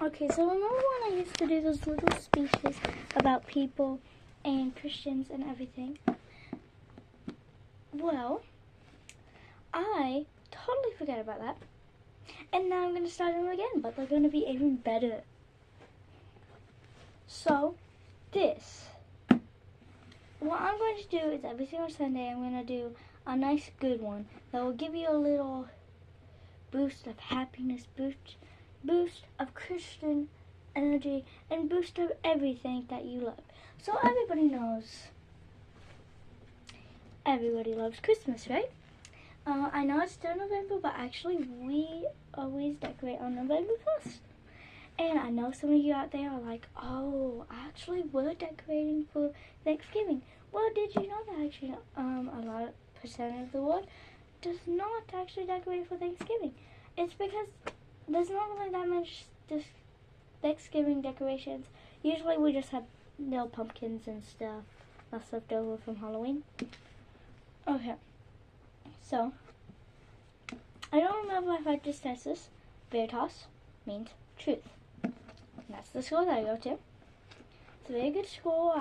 Okay, so remember when I used to do those little speeches about people and Christians and everything? Well, I totally forgot about that. And now I'm going to start them again, but they're going to be even better. So, what I'm going to do is every single Sunday I'm going to do a nice good one that will give you a little boost of happiness, boost of Christian energy, and boost of everything that you love. So everybody knows, everybody loves Christmas, right? I know it's still November, but actually we always decorate on November 1st. And I know some of you out there are like, oh, actually we're decorating for Thanksgiving. Well, did you know that actually a lot percent of the world does not actually decorate for Thanksgiving? It's because there's not really that much Thanksgiving decorations. Usually we just have little pumpkins and stuff that's left over from Halloween. Okay. So, I don't remember if I just said this. Veritas means truth. And that's the school that I go to. It's a very good school.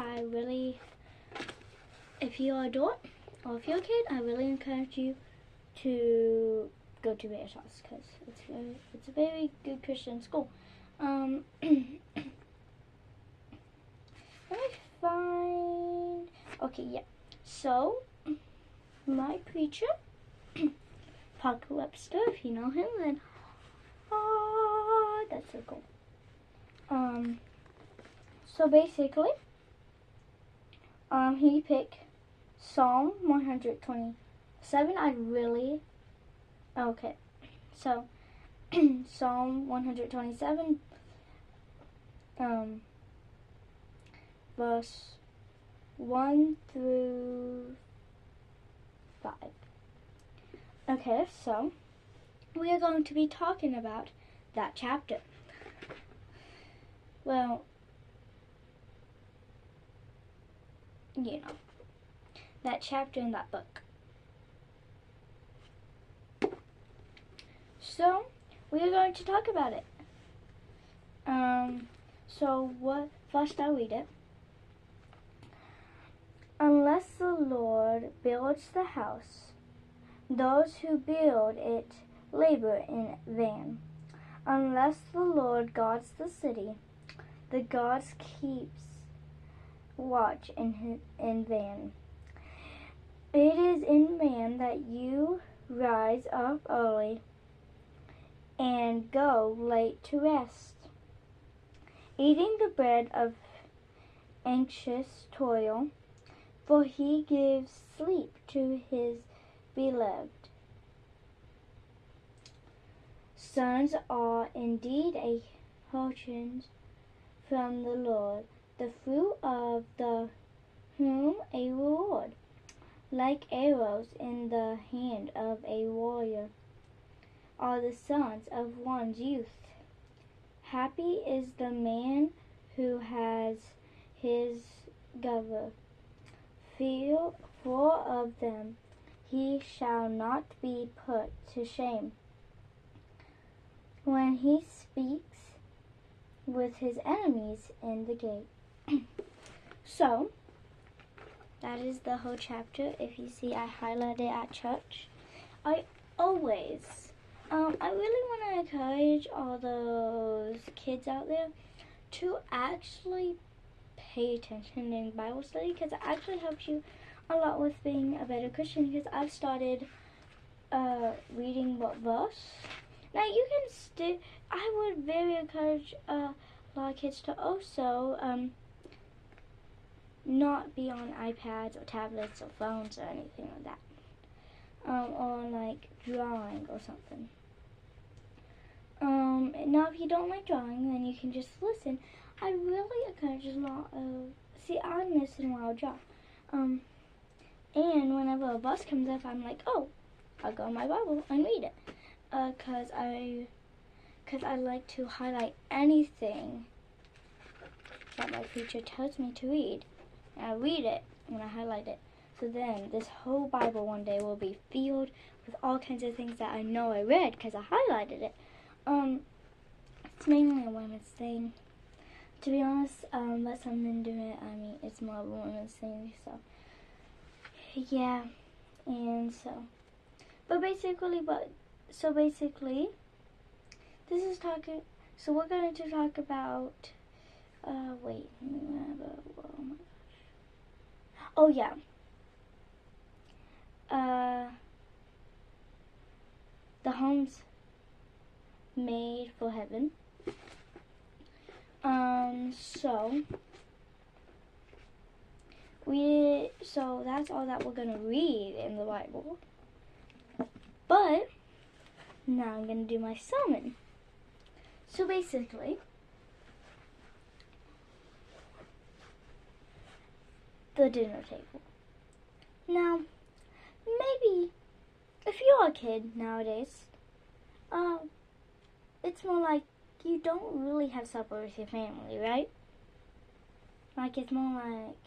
If you're an adult or if you're a kid, I really encourage you to go to Veritas because it's a very good Christian school. Let me find. Okay, yeah. So, my preacher, Parker Webster, if you know him, then that's so cool. So basically, he picked Psalm 127. So Psalm 127, verse 1 through 5. Okay, so we are going to be talking about that chapter. Well, you know, that chapter in that book. So, we are going to talk about it. First I'll read it. Unless the Lord builds the house, those who build it labor in vain. Unless the Lord guards the city, the gods keeps watch in vain. It is in vain that you rise up early and go late to rest, eating the bread of anxious toil, for he gives sleep to his beloved. Sons are indeed a portion from the Lord, the fruit of the womb a reward, like arrows in the hand of a warrior are the sons of one's youth. Happy is the man who has his giver. For of them he shall not be put to shame. When he speaks with his enemies in the gate. So, that is the whole chapter. If you see, I highlighted it at church. I really want to encourage all those kids out there to actually pay attention in Bible study, because it actually helps you a lot with being a better Christian, because I've started reading what verse. Now I would very encourage a lot of kids to also not be on iPads or tablets or phones or anything like that. Or like drawing or something. Now if you don't like drawing, then you can just listen. I really encourage a lot of, I listen while I draw. And whenever a bus comes up, I'm like, oh, I'll go in my Bible and read it. Cause I like to highlight anything that my preacher tells me to read. And I read it and I highlight it. So then this whole Bible one day will be filled with all kinds of things that I know I read because I highlighted it. It's mainly a women's thing. To be honest, let some men do it. I mean, it's more of a women's thing, so yeah. And so, basically, this is talking. So we're going to talk about. Wait. Oh yeah. The homes made for heaven. So that's all that we're gonna read in the Bible. But now I'm gonna do my sermon. So basically, the dinner table. Now, maybe if you're a kid nowadays, it's more like you don't really have supper with your family, right? Like it's more like,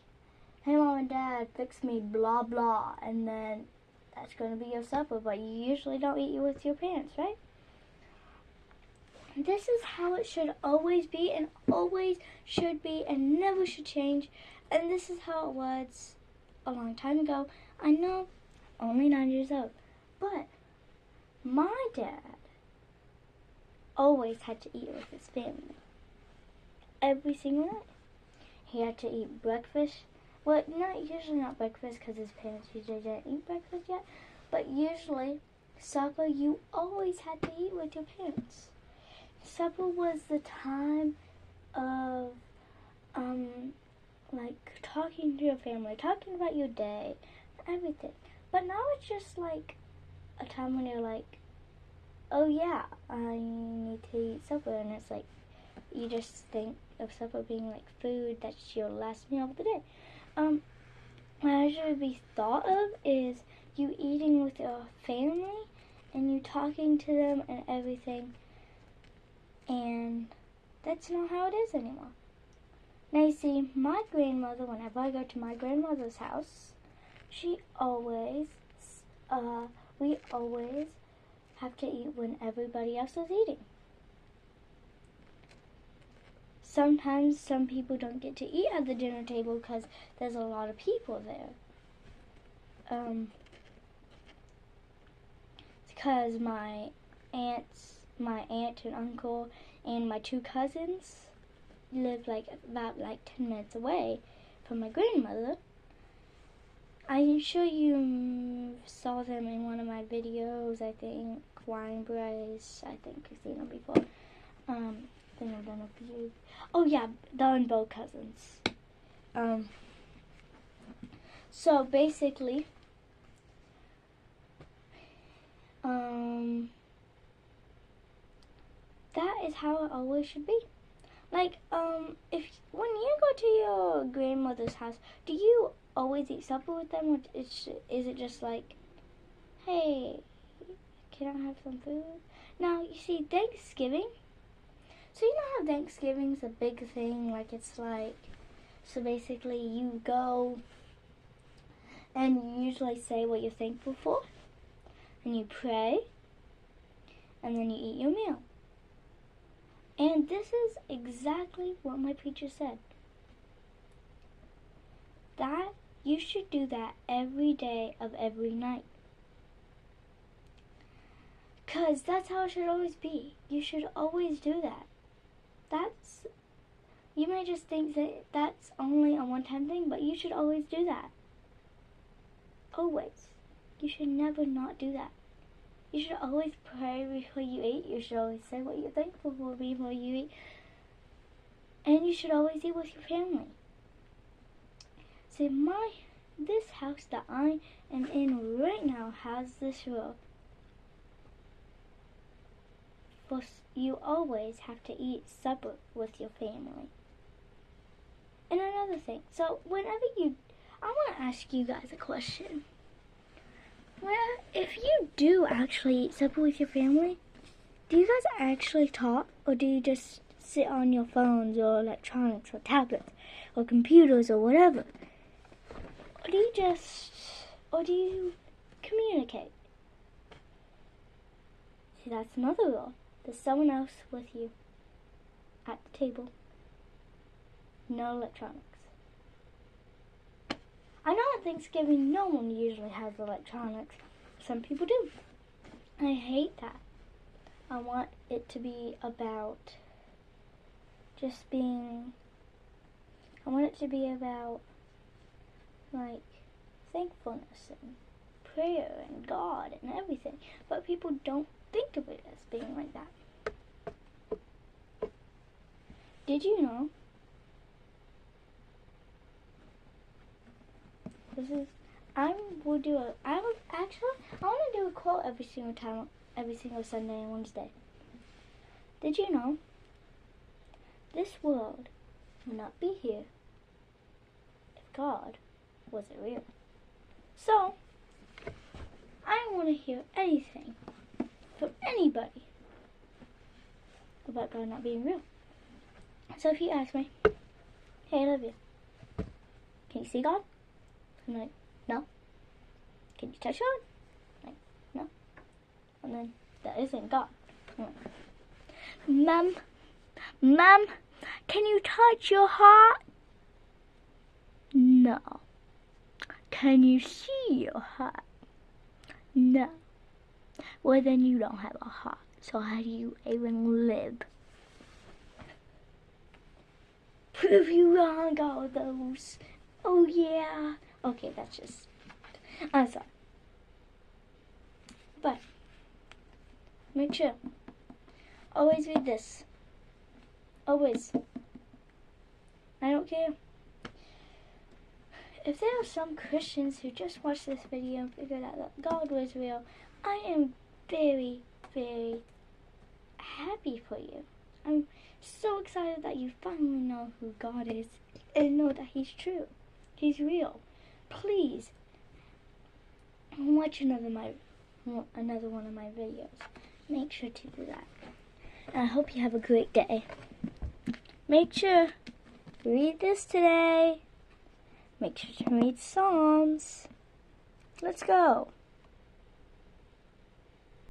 hey mom and dad, fix me blah blah, and then that's going to be your supper, but you usually don't eat it with your parents, right? This is how it should always be, and always should be, and never should change. And this is how it was a long time ago. I know, only 9 years old, but my dad always had to eat with his family. Every single night. He had to eat breakfast. Well, usually not breakfast because his parents usually didn't eat breakfast yet. But usually, supper you always had to eat with your parents. Supper was the time of, like talking to your family, talking about your day, everything. But now it's just like a time when you're like, oh yeah, I need to eat supper, and it's like, you just think of supper being like food, that's your last meal of the day. What should be thought of is you eating with your family and you talking to them and everything, and that's not how it is anymore. Now you see, my grandmother, whenever I go to my grandmother's house, we always have to eat when everybody else is eating. Sometimes some people don't get to eat at the dinner table because there's a lot of people there. Because my aunt and uncle and my 2 cousins live about 10 minutes away from my grandmother. I'm sure you saw them in one of my videos. I think Wine Bryce. I think you've seen them before. I think I've done a few. Oh yeah, they're both cousins. So basically, that is how it always should be. Like, if when you go to your grandmother's house, do you always eat supper with them, or is it just like, hey, can I have some food? Now, you see, Thanksgiving, so you know how Thanksgiving's a big thing, so basically you go and you usually say what you're thankful for, and you pray, and then you eat your meal. And this is exactly what my preacher said. That you should do that every day of every night. Because that's how it should always be. You should always do that. You may just think that that's only a one-time thing, but you should always do that. Always. You should never not do that. You should always pray before you eat. You should always say what you're thankful for before you eat. And you should always eat with your family. See, this house that I am in right now has this rule. You always have to eat supper with your family. And another thing, so I want to ask you guys a question. Well, if you do actually eat supper with your family, do you guys actually talk, or do you just sit on your phones or electronics or tablets or computers or whatever? Or do you communicate? See, that's another rule. There's someone else with you. table. No electronics. I know on Thanksgiving no one usually has electronics. Some people do. I hate that. I want it to be about just being, I want it to be about like thankfulness and prayer and God and everything. But people don't think of it as being like that. Did you know? I want to do a quote every single time, every single Sunday and Wednesday. Did you know? This world would not be here if God wasn't real. So, I want to hear anything from anybody about God not being real. So if you ask me, hey Olivia, can you see God? I'm like, no. Can you touch God? I'm like, no. And then, that isn't God. I'm like, Mom, can you touch your heart? No. Can you see your heart? No. Well, then you don't have a heart. So how do you even live? Prove you wrong, all those. Oh, yeah. Okay, that's just... I'm sorry. But, make sure. Always read this. Always. I don't care. If there are some Christians who just watched this video and figured out that God was real, I am very, very happy for you. I'm so excited that you finally know who God is and know that He's true. He's real. Please watch another one of my videos. Make sure to do that. And I hope you have a great day. Make sure to read this today. Make sure to read Psalms. Let's go.